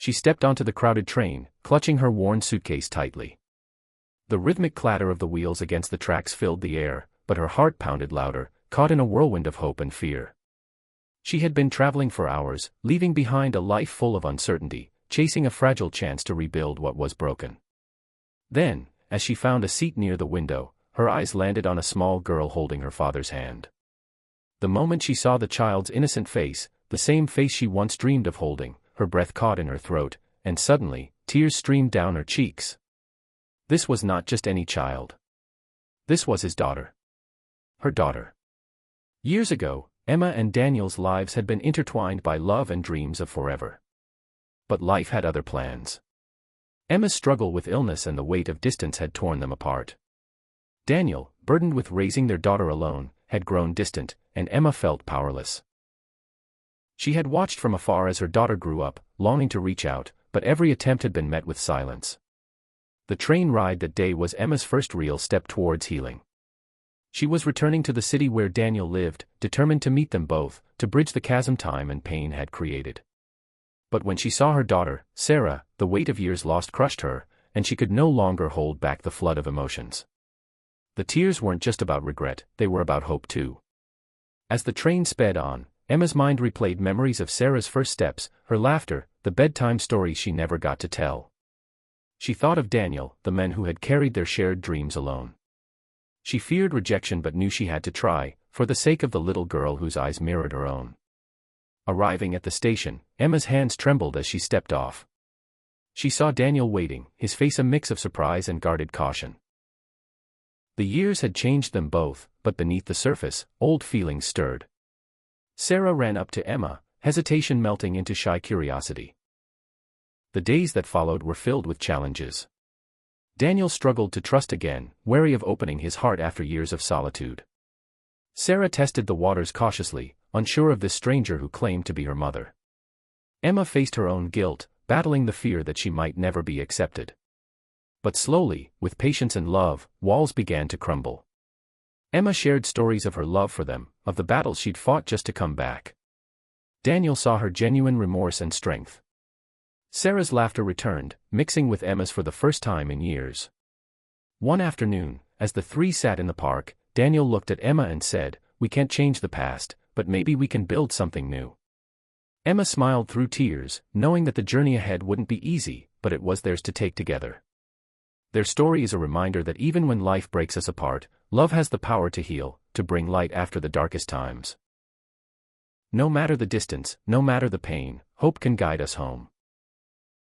She stepped onto the crowded train, clutching her worn suitcase tightly. The rhythmic clatter of the wheels against the tracks filled the air, but her heart pounded louder, caught in a whirlwind of hope and fear. She had been traveling for hours, leaving behind a life full of uncertainty, chasing a fragile chance to rebuild what was broken. Then, as she found a seat near the window, her eyes landed on a small girl holding her father's hand. The moment she saw the child's innocent face, the same face she once dreamed of holding, her breath caught in her throat, and suddenly, tears streamed down her cheeks. This was not just any child. This was his daughter. Her daughter. Years ago, Emma and Daniel's lives had been intertwined by love and dreams of forever. But life had other plans. Emma's struggle with illness and the weight of distance had torn them apart. Daniel, burdened with raising their daughter alone, had grown distant, and Emma felt powerless. She had watched from afar as her daughter grew up, longing to reach out, but every attempt had been met with silence. The train ride that day was Emma's first real step towards healing. She was returning to the city where Daniel lived, determined to meet them both, to bridge the chasm time and pain had created. But when she saw her daughter, Sarah, the weight of years lost crushed her, and she could no longer hold back the flood of emotions. The tears weren't just about regret, they were about hope too. As the train sped on, Emma's mind replayed memories of Sarah's first steps, her laughter, the bedtime stories she never got to tell. She thought of Daniel, the men who had carried their shared dreams alone. She feared rejection but knew she had to try, for the sake of the little girl whose eyes mirrored her own. Arriving at the station, Emma's hands trembled as she stepped off. She saw Daniel waiting, his face a mix of surprise and guarded caution. The years had changed them both, but beneath the surface, old feelings stirred. Sarah ran up to Emma, hesitation melting into shy curiosity. The days that followed were filled with challenges. Daniel struggled to trust again, wary of opening his heart after years of solitude. Sarah tested the waters cautiously, unsure of this stranger who claimed to be her mother. Emma faced her own guilt, battling the fear that she might never be accepted. But slowly, with patience and love, walls began to crumble. Emma shared stories of her love for them, of the battles she'd fought just to come back. Daniel saw her genuine remorse and strength. Sarah's laughter returned, mixing with Emma's for the first time in years. One afternoon, as the three sat in the park, Daniel looked at Emma and said, "We can't change the past, but maybe we can build something new." Emma smiled through tears, knowing that the journey ahead wouldn't be easy, but it was theirs to take together. Their story is a reminder that even when life breaks us apart, love has the power to heal, to bring light after the darkest times. No matter the distance, no matter the pain, hope can guide us home.